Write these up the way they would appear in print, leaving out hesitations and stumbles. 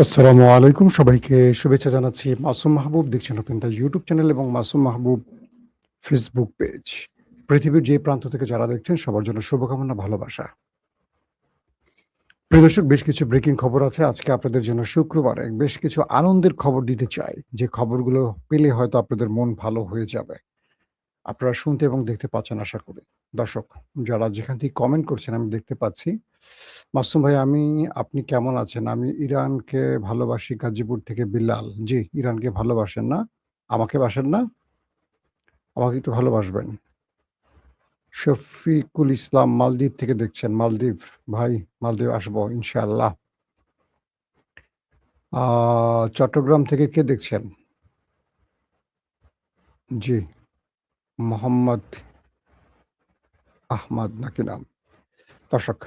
আসসালামু আলাইকুম, সবাইকে শুভেচ্ছা জানাচ্ছি। মাসুম মাহবুব দেখছেন ওপেন দ্য ইউটিউব চ্যানেল এবং মাসুম মাহবুব ফেসবুক পেজ। পৃথিবীর যে প্রান্ত থেকে যারা দেখছেন সবার জন্য শুভকামনা, ভালোবাসা। প্রিয় দর্শক, বেশ কিছু ব্রেকিং খবর আছে আজকে আপনাদের জন্য। শুক্রবারে বেশ কিছু আনন্দের খবর দিতে চাই, যে খবরগুলো পেলে হয়তো আপনাদের মন ভালো হয়ে যাবে। আপনারা শুনতে এবং দেখতে পাচ্ছেন আশা করি। দর্শক, যারা যেখান থেকে কমেন্ট করছেন আমি দেখতে পাচ্ছি। মাসুম ভাই, আপনি কেমন আছেন? আমি ইরানকে ভালোবাসি, গাজীপুর থেকে বিল্লাল। জি, ইরানকে ভালোবাসেন না? আমাকে বাসেন না? আমাকে একটু ভালোবাসবেন। শফিকুল ইসলাম মালদ্বীপ থেকে দেখছেন। মালদ্বীপ ভাই, মালদ্বীপ আসবো ইনশাআল্লাহ। চট্টগ্রাম থেকে কে দেখছেন? জি, মোহাম্মদ আহমদ নাকি নাম? দর্শক,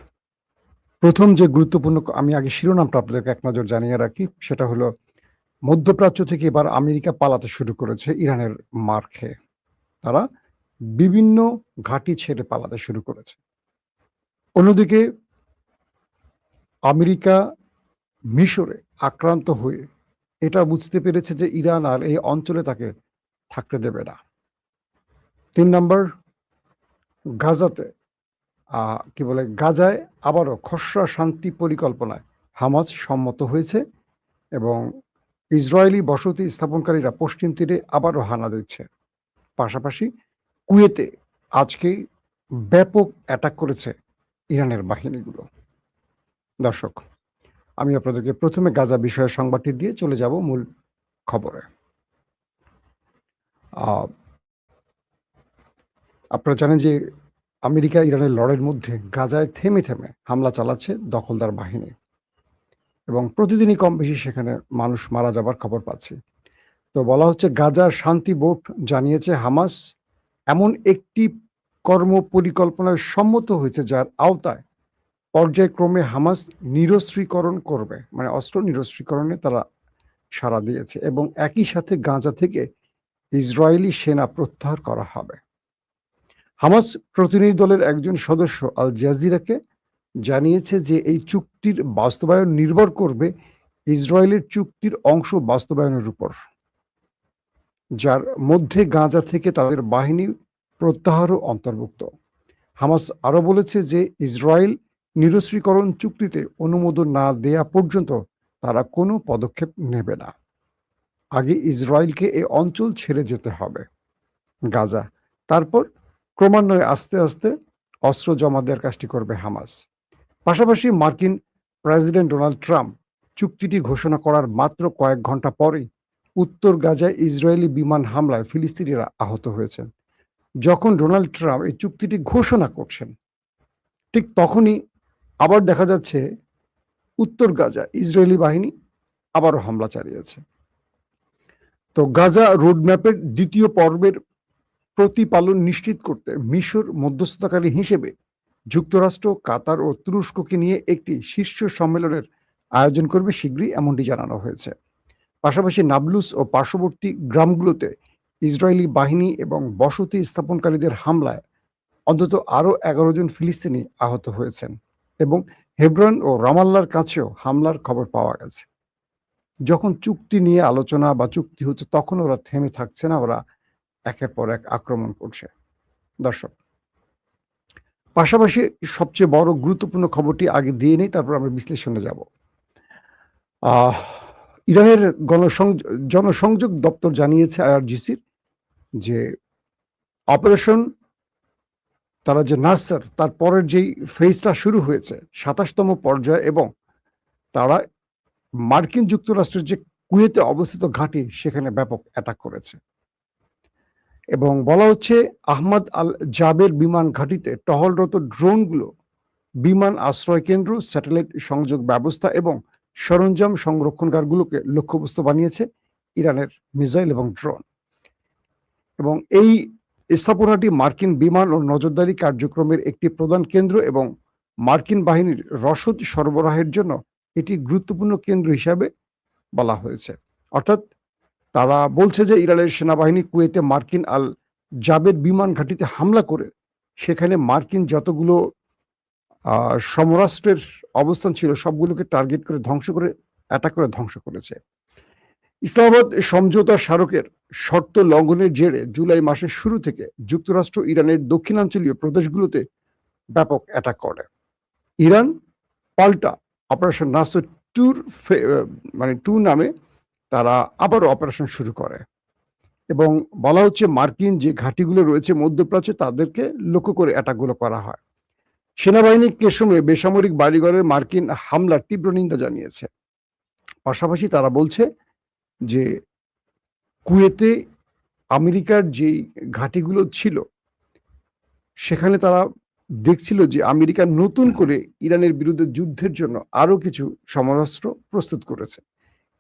প্রথম যে গুরুত্বপূর্ণ আমি আগে শিরোনামটা আপনাদেরকে এক নজর জানিয়ে রাখি। সেটা হলো, মধ্যপ্রাচ্য থেকে এবার আমেরিকা পালাতে শুরু করেছে ইরানের মার খেয়ে। তারা বিভিন্ন ঘাঁটি ছেড়ে পালাতে শুরু করেছে। অন্যদিকে আমেরিকা মিশরে আক্রান্ত হয়ে এটা বুঝতে পেরেছে যে ইরান আর এই অঞ্চলে তাকে থাকতে দেবে না। ৩ নম্বর, গাজাতে গাজায় আবারও খসড়া শান্তি পরিকল্পনায় হামাস সম্মত হয়েছে এবং ইসরায়েলি বসতি স্থাপনকারীরা পশ্চিম তীরে আবারও হানা দিচ্ছে। পাশাপাশি কুয়েতে আজকেই ব্যাপক অ্যাটাক করেছে ইরানের বাহিনীগুলো। দর্শক, আমি আপনাদেরকে প্রথমে গাজা বিষয়ের সংবাদটি দিয়ে চলে যাব মূল খবরে। আপনারা জানেন যে আমেরিকা ইরানের লড়াইয়ের মধ্যে গাজায় থেমে থেমে হামলা চালাচ্ছে দখলদার বাহিনী এবং প্রতিদিনই কম বেশি সেখানে মানুষ মারা যাবার খবর পাচ্ছি। তো বলা হচ্ছে, গাজার শান্তি বোর্ড জানিয়েছে হামাস এমন একটি কর্ম পরিকল্পনায় সম্মত হয়েছে যার আওতায় পর্যায়ক্রমে হামাস নিরস্ত্রীকরণ করবে, মানে অস্ত্র নিরস্ত্রীকরণে তারা সাড়া দিয়েছে এবং একই সাথে গাজা থেকে ইসরায়েলি সেনা প্রত্যাহার করা হবে। হামাস প্রতিনিধি দলের একজন সদস্য আল জাজিরাকে জানিয়েছে যে এই চুক্তির বাস্তবায়ন নির্ভর করবে ইসরায়েলের চুক্তির অংশ বাস্তবায়নের উপর, যার মধ্যে গাজা থেকে তাদের বাহিনী প্রত্যাহারও অন্তর্ভুক্ত। হামাস আরও বলেছে যে ইসরায়েল নিরস্ত্রীকরণ চুক্তিতে অনুমোদন না দেয়া পর্যন্ত তারা কোনো পদক্ষেপ নেবে না। আগে ইসরায়েলকে এই অঞ্চল ছেড়ে যেতে হবে, গাজা। তারপর ক্রমান্বয়ে আস্তে আস্তে অস্ত্র জমা দেওয়ার কাজটি করবে হামাস। পাশাপাশি মার্কিন প্রেসিডেন্ট ডোনাল্ড ট্রাম্প চুক্তিটি ঘোষণা করার মাত্র কয়েক ঘন্টা পরেই উত্তর গাজায় ইসরায়েলি বিমান হামলায় ফিলিস্তিনিরা আহত হয়েছেন। যখন ডোনাল্ড ট্রাম্প এই চুক্তিটি ঘোষণা করছেন, ঠিক তখনই আবার দেখা যাচ্ছে উত্তর গাজা ইসরায়েলি বাহিনী আবারও হামলা চালিয়েছে। তো গাজা রোডম্যাপের দ্বিতীয় পর্বের প্রতিপালন নিশ্চিত করতে মিশর মধ্যস্থতাকারী হিসেবে যুক্তরাষ্ট্র, কাতার ও তুরস্ককে নিয়ে একটি শীর্ষ সম্মেলনের আয়োজন করবে শীঘ্রই, এমনটি জানানো হয়েছে। পাশাপাশি নাবলুস ও পার্শ্ববর্তী গ্রামগুলোতে ইসরায়েলি বাহিনী এবং বসতি স্থাপনকারীদের হামলায় অন্তত আরও ১১ জন ফিলিস্তিনি আহত হয়েছেন এবং হেব্রন ও রামাল্লার কাছেও হামলার খবর পাওয়া গেছে। যখন চুক্তি নিয়ে আলোচনা বা চুক্তি হচ্ছে, তখন ওরা থেমে থাকছে না, ওরা একের পর এক আক্রমণ করছে। দর্শক, পাশাপাশি সবচেয়ে বড় গুরুত্বপূর্ণ খবরটি আগে দিয়ে নেই, তারপর আমরা বিশ্লেষণে যাব। আহ ইরানের জনসংযোগ দপ্তর জানিয়েছে আইআরজিসির যে অপারেশন তারা যে নাসার তার পরের যেই ফেজটা শুরু হয়েছে ২৭তম পর্যায়ে, এবং তারা মার্কিন যুক্তরাষ্ট্রের যে কুয়েতে অবস্থিত ঘাঁটি সেখানে ব্যাপক অ্যাটাক করেছে এবং বলা হচ্ছে আহমদ আল জাবের বিমান ঘাঁটিতে টহলরত ড্রোনগুলো বিমান আশ্রয় কেন্দ্র, স্যাটেলাইট সংযোগ ব্যবস্থা এবং সরঞ্জাম সংরক্ষণগারগুলোকে লক্ষ্যবস্তু বানিয়েছে ইরানের মিসাইল এবং ড্রোন। এবং এই স্থাপনাটি মার্কিন বিমান ও নজরদারি কার্যক্রমের একটি প্রধান কেন্দ্র এবং মার্কিন বাহিনীর রসদ সরবরাহের জন্য এটি গুরুত্বপূর্ণ কেন্দ্র হিসাবে বলা হয়েছে। অর্থাৎ তারা বলছে যে ইরানের সেনাবাহিনী কুয়েতে মার্কিন আল জাবেদ বিমান ঘাঁটিতে হামলা করে সেখানে মার্কিন যতগুলো সমরাষ্ট্রের অবস্থান ছিল সবগুলোকে টার্গেট করে ধ্বংস করে অ্যাটাক করে ধ্বংস করেছে। ইসলামাবাদ সমঝোতা স্মারকের শর্ত লঙ্ঘনের জেরে জুলাই মাসের শুরু থেকে যুক্তরাষ্ট্র ইরানের দক্ষিণাঞ্চলীয় প্রদেশগুলোতে ব্যাপক অ্যাটাক করে। ইরান পাল্টা অপারেশন নাসর টু নামে তারা আবারও অপারেশন শুরু করে এবং বলা হচ্ছে মার্কিন যে ঘাঁটিগুলো রয়েছে মধ্যপ্রাচ্যে তাদেরকে লক্ষ্য করে অ্যাটাকগুলো করা হয়। সেনাবাহিনী কেসমে বেসামরিক বাড়িঘরের মার্কিন হামলার তীব্র নিন্দা জানিয়েছে। পাশাপাশি তারা বলছে যে কুয়েতে আমেরিকার যেই ঘাঁটিগুলো ছিল সেখানে তারা দেখছিল যে আমেরিকা নতুন করে ইরানের বিরুদ্ধে যুদ্ধের জন্য আরো কিছু সমরাস্ত্র প্রস্তুত করেছে।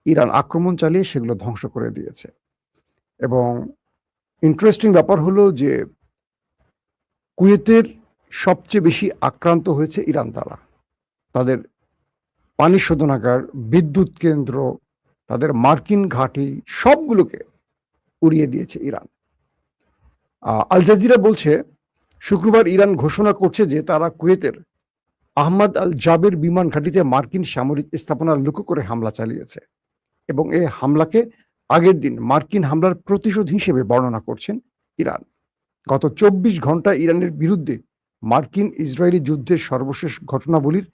ইরান আক্রমণ চালিয়ে সেগুলো ধ্বংস করে দিয়েছে। এবং ইন্টারেস্টিং ব্যাপার হলো যে কুয়েতের সবচেয়ে বেশি আক্রান্ত হয়েছে ইরান দ্বারা। তাদের পানি শোধনাগার, বিদ্যুৎ কেন্দ্র, তাদের মার্কিন ঘাঁটি সবগুলোকে উড়িয়ে দিয়েছে ইরান। আল জাজিরা বলছে শুক্রবার ইরান ঘোষণা করছে যে তারা কুয়েতের আহমদ আল জাবের বিমান ঘাঁটিতে মার্কিন সামরিক স্থাপনার লক্ষ্য করে হামলা চালিয়েছে এবং এই হামলাকে আগের দিন মার্কিন হামলার প্রতিশোধ হিসেবে বর্ণনা করছেন ইরান। গত 24 ঘন্টা ইরানের বিরুদ্ধে মার্কিন ইসরায়েলি যুদ্ধের সর্বশেষ ঘটনাবলীর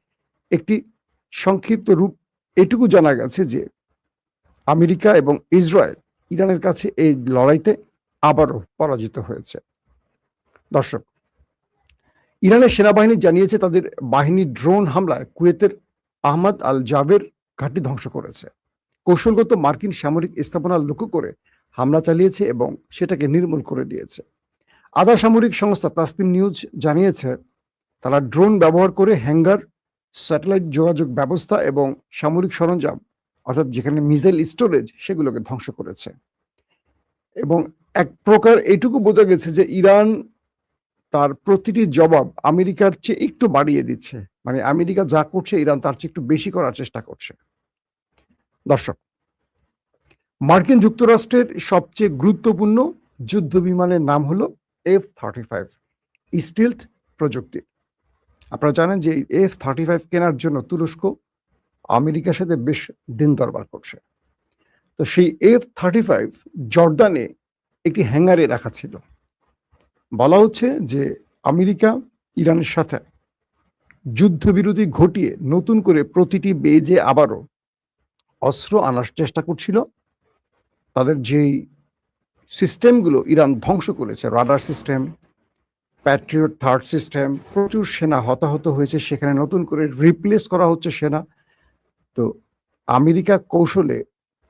একটি সংক্ষিপ্ত রূপ এটুকু জানা গেছে যে আমেরিকা এবং ইসরায়েল ইরানের কাছে এই লড়াইতে আবারও পরাজিত হয়েছে। দর্শক, ইরানের সেনাবাহিনী জানিয়েছে তাদের বাহিনী ড্রোন হামলায় কুয়েতের আহমদ আল জাবের ঘাঁটি ধ্বংস করেছে। কৌশলগত মার্কিন সামরিক স্থাপনার লক্ষ্য করে হামলা চালিয়েছে এবং সেটাকে নির্মূল করে দিয়েছে। আধা সামরিক সংস্থা তাসনিম নিউজ জানিয়েছে তারা ড্রোন ব্যবহার করে হ্যাঙ্গার, স্যাটেলাইট যোগাযোগ ব্যবস্থা এবং সামরিক সরঞ্জাম অর্থাৎ যেখানে মিসাইল স্টোরেজ সেগুলোকে ধ্বংস করেছে। এবং এক প্রকার এটুকু বোঝা গেছে যে ইরান তার প্রতিটি জবাব আমেরিকার চেয়ে একটু বাড়িয়ে দিচ্ছে, মানে আমেরিকা যা করছে ইরান তার চেয়ে একটু বেশি করার চেষ্টা করছে। দর্শক, মার্কিন যুক্তরাষ্ট্রের সবচেয়ে গুরুত্বপূর্ণ যুদ্ধ বিমানের নাম হলো F-35 স্টিলথ প্রযুক্তি। আপনারা জানেন যে F-35 কেনার জন্য তুরস্ক আমেরিকার সাথে বেশ দিন দরবার করছে। তো সেই F-35 জর্দানে একটি হ্যাঙ্গারে রাখা ছিল। বলা হচ্ছে যে আমেরিকা ইরানের সাথে যুদ্ধবিরতি ঘটিয়ে নতুন করে প্রতিটি বেজে আবারও অস্ত্র আনার চেষ্টা করছিল। তাদের যেই সিস্টেমগুলো ইরান ধ্বংস করেছে, radar system, Patriot third system, প্রচুর সেনা হতাহত হয়েছে, সেখানে নতুন করে রিপ্লেস করা হচ্ছে সেনা। তো আমেরিকা কৌশলে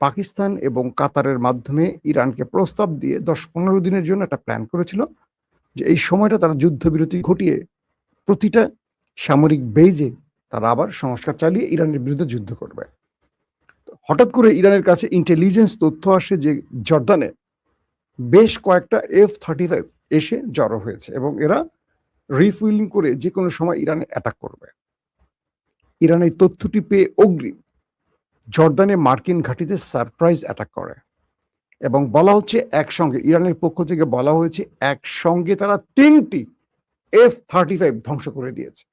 পাকিস্তান এবং কাতারের মাধ্যমে ইরানকে প্রস্তাব দিয়ে 10-15 দিনের জন্য একটা প্ল্যান করেছিল যে এই সময়টা তারা যুদ্ধবিরতি ঘটিয়ে প্রতিটা সামরিক বেজে তারা আবার সংস্কার চালিয়ে ইরানের বিরুদ্ধে যুদ্ধ করবে। হঠাৎ করে ইরানের কাছে ইন্টেলিজেন্স তথ্য আসে যে জর্দানে বেশ কয়েকটা F-35 এসে জড়ো হয়েছে এবং এরা রিফুয়েলিং করে যে কোনো সময় ইরানে অ্যাটাক করবে। ইরান এই তথ্যটি পেয়ে অগ্রিম জর্দানে মার্কিন ঘাঁটিতে সারপ্রাইজ অ্যাটাক করে এবং বলা হচ্ছে একসঙ্গে, ইরানের পক্ষ থেকে বলা হয়েছে একসঙ্গে তারা 3টি F-35 ধ্বংস করে দিয়েছে।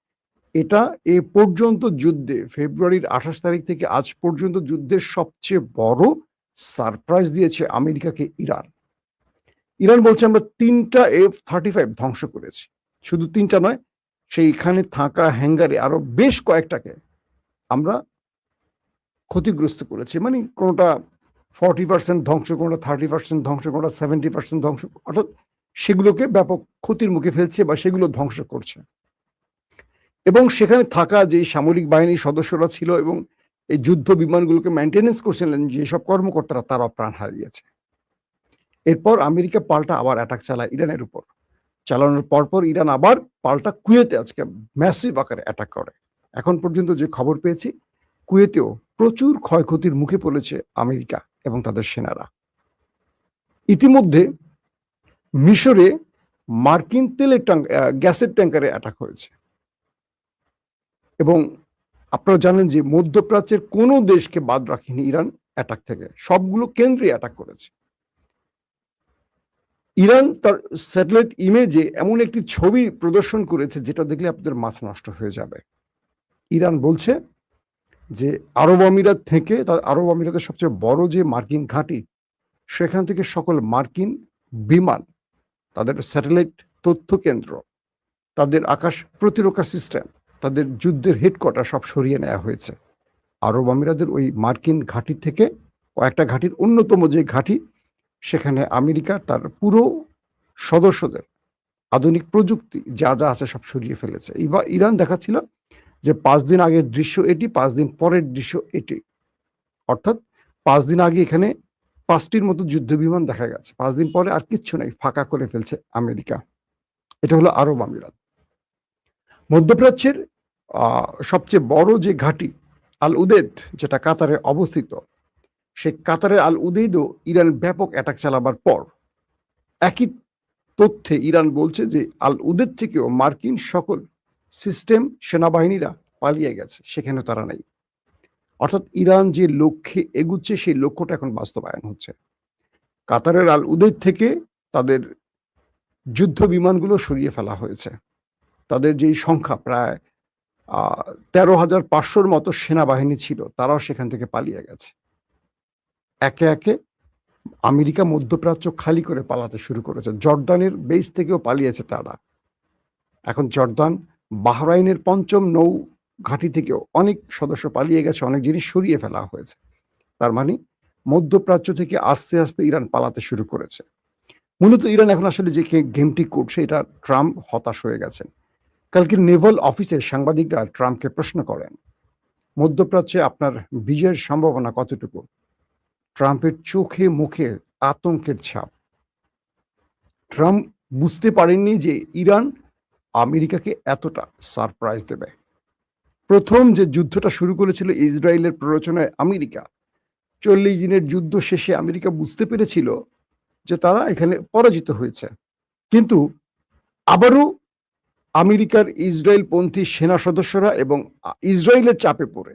এটা এ পর্যন্ত যুদ্ধে ফেব্রুয়ারির 28 তারিখ থেকে আজ পর্যন্ত যুদ্ধের সবচেয়ে বড় সারপ্রাইজ দিয়েছে আমেরিকাকে ইরান। ইরান বলছে আমরা 3টা F-35 ধ্বংস করেছি। শুধু 3টা নয়, সেইখানে থাকা হ্যাঙ্গারে আরো বেশ কয়েকটাকে আমরা ক্ষতিগ্রস্ত করেছি। মানে কোনোটা 40% ধ্বংস, কোনোটা 30% ধ্বংস, কোনোটা 70% ধ্বংস, অর্থাৎ সেগুলোকে ব্যাপক ক্ষতির মুখে ফেলছে বা সেগুলো ধ্বংস করছে। এবং সেখানে থাকা যে সামরিক বাহিনীর সদস্যরা ছিল এবং এই যুদ্ধ বিমানগুলোকে মেনটেনেন্স করছিলেন যেসব কর্মকর্তারা, তারা প্রাণ হারিয়েছে। এরপর আমেরিকা পাল্টা আবার অ্যাটাক চালায় ইরানের উপর। চালানোর পরপর ইরান আবার পাল্টা কুয়েতে আজকে ম্যাসিভ আকারে অ্যাটাক করে। এখন পর্যন্ত যে খবর পেয়েছি, কুয়েতেও প্রচুর ক্ষয়ক্ষতির মুখে পড়েছে আমেরিকা এবং তাদের সেনারা। ইতিমধ্যে মিশরে মার্কিন তেলের গ্যাসের ট্যাঙ্কারে অ্যাটাক হয়েছে এবং আপনারা জানেন যে মধ্যপ্রাচ্যের কোনো দেশকে বাদ রাখেনি ইরান অ্যাটাক থেকে, সবগুলো কেন্দ্রে অ্যাটাক করেছে। ইরান তার স্যাটেলাইট ইমেজে এমন একটি ছবি প্রদর্শন করেছে যেটা দেখলে আপনাদের মাথা নষ্ট হয়ে যাবে। ইরান বলছে যে আরব আমিরাত থেকে আরব আমিরাতের সবচেয়ে বড় যে মার্কিন ঘাঁটি, সেখান থেকে সকল মার্কিন বিমান, তাদের স্যাটেলাইট তথ্য কেন্দ্র, তাদের আকাশ প্রতিরক্ষা সিস্টেম, তাদের যুদ্ধের হেডকোয়ার্টার সব সরিয়ে নেওয়া হয়েছে আরব আমিরাতের ওই মার্কিন ঘাঁটি থেকে। কয়েকটা ঘাঁটির অন্যতম যে ঘাঁটি, সেখানে আমেরিকা তার পুরো সদস্যদের আধুনিক প্রযুক্তি যা যা আছে সব সরিয়ে ফেলেছে। এবার ইরান দেখাচ্ছিল যে 5 দিন আগের দৃশ্য এটি, 5 দিন পরের দৃশ্য এটি। অর্থাৎ 5 দিন আগে এখানে 5টির মতো যুদ্ধ বিমান দেখা গেছে, 5 দিন পরে আর কিচ্ছু নেই, ফাঁকা করে ফেলছে আমেরিকা। এটা হলো আরব আমিরাত। মধ্যপ্রাচ্যের সবচেয়ে বড় যে ঘাঁটি আল উদেদ, যেটা কাতারে অবস্থিত, সেই কাতারের আল উদেইদও ইরান ব্যাপক অ্যাটাক চালাবার পর একই তথ্যে ইরান বলছে যে আল উদেদ থেকেও মার্কিন সকল সিস্টেম সেনাবাহিনীরা পালিয়ে গেছে, সেখানে তারা নেই। অর্থাৎ ইরান যে লক্ষ্যে এগুচ্ছে সেই লক্ষ্যটা এখন বাস্তবায়ন হচ্ছে। কাতারের আল উদেদ থেকে তাদের যুদ্ধ বিমানগুলো সরিয়ে ফেলা হয়েছে। তাদের যেই সংখ্যা প্রায় 13,500-র মতো সেনাবাহিনী ছিল, তারাও সেখান থেকে পালিয়ে গেছে। একে একে আমেরিকা মধ্যপ্রাচ্য খালি করে পালাতে শুরু করেছে। জর্দানের বেস থেকেও পালিয়েছে তারা। এখন জর্দান, বাহরাইনের 5ম নৌ ঘাঁটি থেকেও অনেক সদস্য পালিয়ে গেছে, অনেক জিনিস সরিয়ে ফেলা হয়েছে। তার মানে মধ্যপ্রাচ্য থেকে আস্তে আস্তে ইরান পালাতে শুরু করেছে। মূলত ইরান এখন আসলে যে গেমটি করছে, এটা ট্রাম্প হতাশ হয়ে গেছেন। কালকে নেভাল অফিসে সাংবাদিকরা ট্রাম্পকে প্রশ্ন করেন, মধ্যপ্রাচ্যে আপনার বিজয়ের সম্ভাবনা কতটুকু? ট্রাম্পের চোখে মুখে আতঙ্কের ছাপ। ট্রাম্প বুঝতে পারেননি যে ইরান আমেরিকাকে এতটা সারপ্রাইজ দেবে। প্রথম যে যুদ্ধটা শুরু করেছিল ইসরায়েলের প্ররোচনায় আমেরিকা, 40 দিনের যুদ্ধ শেষে আমেরিকা বুঝতে পেরেছিল যে তারা এখানে পরাজিত হয়েছে। কিন্তু আবারও আমেরিকার ইসরায়েলপন্থী সেনা সদস্যরা এবং ইসরায়েলের চাপে পড়ে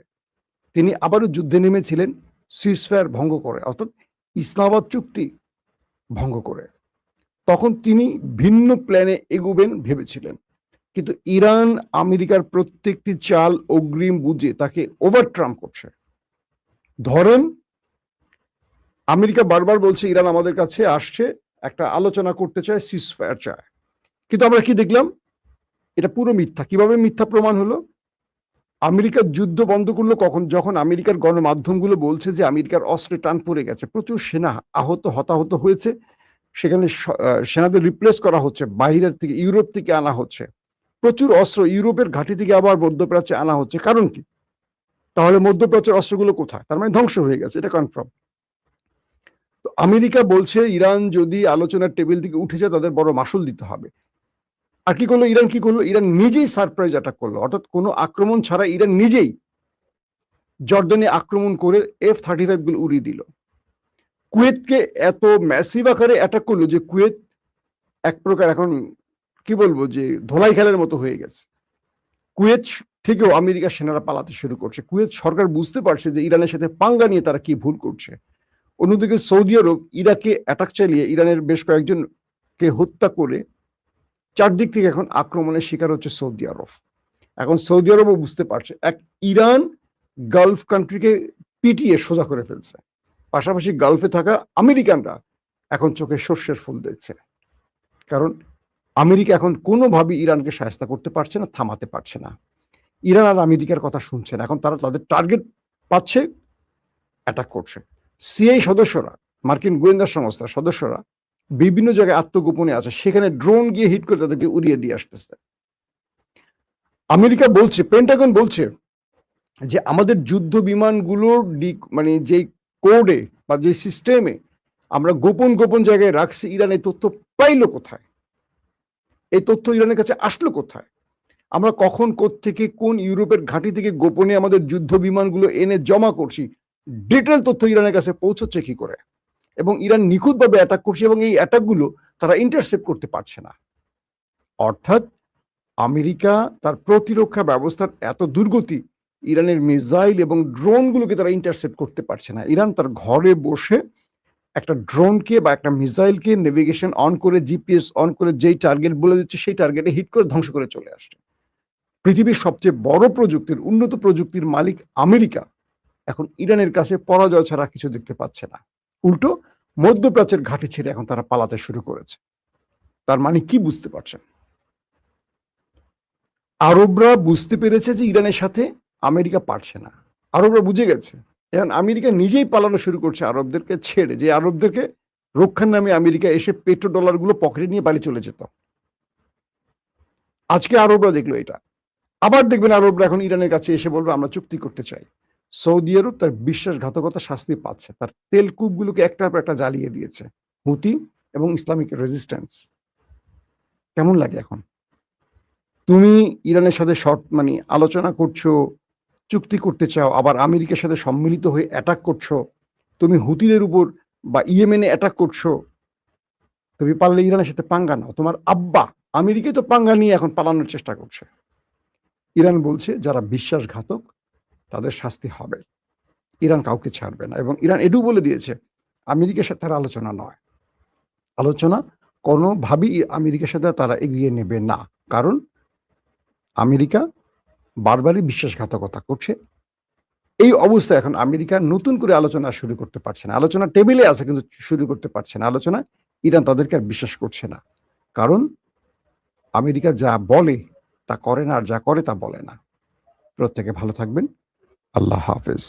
তিনি আবারও যুদ্ধে নেমেছিলেন, সিজফায়ার ভঙ্গ করে, অর্থাৎ ইসলামাবাদ চুক্তি ভঙ্গ করে। তখন তিনি ভিন্ন প্ল্যানে এগোবেন ভেবেছিলেন, কিন্তু ইরান আমেরিকার প্রত্যেকটি চাল অগ্রিম বুঝে তাকে ওভারট্রাম্প করছে। ধরেন, আমেরিকা বারবার বলছে ইরান আমাদের কাছে আসছে, একটা আলোচনা করতে চায়, সিজফায়ার চায়, কিন্তু আমরা কি দেখলাম? এটা পুরো মিথ্যা। কিভাবে মিথ্যা প্রমাণ হলো? আমেরিকার যুদ্ধ বন্ধ করলো কখন? যখন আমেরিকার গণমাধ্যমগুলো বলছে যে আমেরিকার অস্ত্রে টান পড়ে গেছে, প্রচুর সেনা আহত হতাহত হয়েছে, সেখানে সেনাদের রিপ্লেস করা হচ্ছে, বাইরের থেকে ইউরোপ থেকে আনা হচ্ছে, প্রচুর অস্ত্র ইউরোপের ঘাঁটি থেকে আবার মধ্যপ্রাচ্যে আনা হচ্ছে। কারণ কি? তাহলে মধ্যপ্রাচ্যের অস্ত্রগুলো কোথায়? তার মানে ধ্বংস হয়ে গেছে, এটা কনফার্ম। তো আমেরিকা বলছে ইরান যদি আলোচনার টেবিল থেকে উঠে যায় তাদের বড় মাসুল দিতে হবে। আর কি করলো ইরান? কি করলো? ইরান নিজেই সারপ্রাইজ অ্যাটাক করলো, অর্থাৎ কোনো আক্রমণ ছাড়া ইরান নিজেই জর্ডানে আক্রমণ করে F-35 গুলো উড়িয়ে দিল। কুয়েতকে এত ম্যাসিভ আকারে অ্যাটাক করলো যে কুয়েত এক প্রকার এখন কি বলবো যে ধোলাই খেলার মতো হয়ে গেছে। কুয়েত থেকেও আমেরিকার সেনারা পালাতে শুরু করছে। কুয়েত সরকার বুঝতে পারছে যে ইরানের সাথে পাঙ্গা নিয়ে তারা কি ভুল করছে। অন্যদিকে সৌদি আরব ইরাকে অ্যাটাক চালিয়ে ইরানের বেশ কয়েকজনকে হত্যা করে চারদিক থেকে এখন আক্রমণের শিকার হচ্ছে সৌদি আরব। এখন সৌদি আরবও বুঝতে পারছে এক ইরান গালফ কান্ট্রিকে পিটিয়ে সোজা করে ফেলছে। পাশাপাশি গালফে থাকা আমেরিকানরা এখন চোখে সর্ষের ফুল দেখছে, কারণ আমেরিকা এখন কোনোভাবেই ইরানকে সাহায্য করতে পারছে না, থামাতে পারছে না। ইরান আর আমেরিকার কথা শুনছে না, এখন তারা তাদের টার্গেট পাচ্ছে, অ্যাটাক করছে। সিআই সদস্যরা, মার্কিন গোয়েন্দা সংস্থার সদস্যরা বিভিন্ন জায়গায় আত্মগোপনে আছে, সেখানে ড্রোন গিয়ে হিট করে তাদেরকে উড়িয়ে দিয়ে আসতেছে। আমেরিকা বলছে, পেন্টাগন বলছে যে আমাদের যুদ্ধ বিমানগুলোর মানে যে কোডে বা যে সিস্টেমে আমরা গোপন গোপন জায়গায় রাখছি, ইরান এই তথ্য পাইলো কোথায়? এই তথ্য ইরানের কাছে আসলো কোথায়? আমরা কখন কোত্থেকে কোন ইউরোপের ঘাঁটি থেকে গোপনে আমাদের যুদ্ধ বিমানগুলো এনে জমা করছি, ডিটেল তথ্য ইরানের কাছে পৌঁছচ্ছে কি করে? এবং ইরান নিখুঁতভাবে অ্যাটাক করছে এবং এই অ্যাটাকগুলো তারা ইন্টারসেপ্ট করতে পারছে না। অর্থাৎ আমেরিকা তার প্রতিরক্ষা ব্যবস্থার এত দুর্গতি, ইরানের মিসাইল এবং ড্রোনগুলোকে তারা ইন্টারসেপ্ট করতে পারছে না। ইরান তার ঘরে বসে একটা ড্রোনকে বা একটা মিসাইলকে নেভিগেশন অন করে, জিপিএস অন করে যেই টার্গেট বলে দিচ্ছে সেই টার্গেটে হিট করে ধ্বংস করে চলে আসছে। পৃথিবীর সবচেয়ে বড় প্রযুক্তির, উন্নত প্রযুক্তির মালিক আমেরিকা এখন ইরানের কাছে পরাজয় ছাড়া কিছু দেখতে পাচ্ছে না। উল্টো মধ্যপ্রাচ্যের ঘাঁটি ছেড়ে এখন তারা পালাতে শুরু করেছে। তার মানে কি বুঝতে পারছেন? আরবরা বুঝতে পেরেছে যে ইরানের সাথে আমেরিকা পারছে না। আরবরা বুঝে গেছে। এখন আমেরিকা নিজেই পালানো শুরু করছে আরবদেরকে ছেড়ে, যে আরবদেরকে রক্ষার নামে আমেরিকা এসে পেট্রো ডলারগুলো পকেটে নিয়ে বাড়ি চলে যেত। আজকে আরবরা দেখলো এটা। আবার দেখবেন আরবরা এখন ইরানের কাছে এসে বলবে আমরা চুক্তি করতে চাই। সৌদি আরব তার বিশ্বাসঘাতকতা শাস্তি পাচ্ছে। তার তেল কূপগুলোকে একটার পর একটা জ্বালিয়ে দিয়েছে হুতি এবং ইসলামিক রেজিস্ট্যান্স। কেমন লাগে এখন? তুমি ইরানের সাথে মানে আলোচনা করছো, চুক্তি করতে চাও, আবার আমেরিকার সাথে সম্মিলিত হয়ে অ্যাটাক করছো। তুমি হুতিদের উপর বা ইয়েমেনে অ্যাটাক করছো। তুমি পারলে ইরানের সাথে পাঙ্গা নাও। তোমার আব্বা আমেরিকাই তো পাঙ্গা নিয়ে এখন পালানোর চেষ্টা করছে। ইরান বলছে যারা বিশ্বাসঘাতক তাদের শাস্তি হবে। ইরান কাউকে ছাড়বে না এবং ইরান এটাও বলে দিয়েছে আমেরিকার সাথে তার আলোচনা নয়। আলোচনা কোনোভাবেই আমেরিকার সাথে তারা এগিয়ে নেবে না। কারণ আমেরিকা বারবারই বিশ্বাসঘাতকতা করছে। এই অবস্থায় এখন আমেরিকা নতুন করে আলোচনা শুরু করতে পারছে না। আলোচনা টেবিলে আছে কিন্তু শুরু করতে পারছে না। আলোচনা ইরান তাদেরকে আর বিশ্বাস করছে না। কারণ আমেরিকা যা বলে তা করে না, আর যা করে তা বলে না। প্রত্যেকে ভালো থাকবেন। আল্লাহ হাফেজ।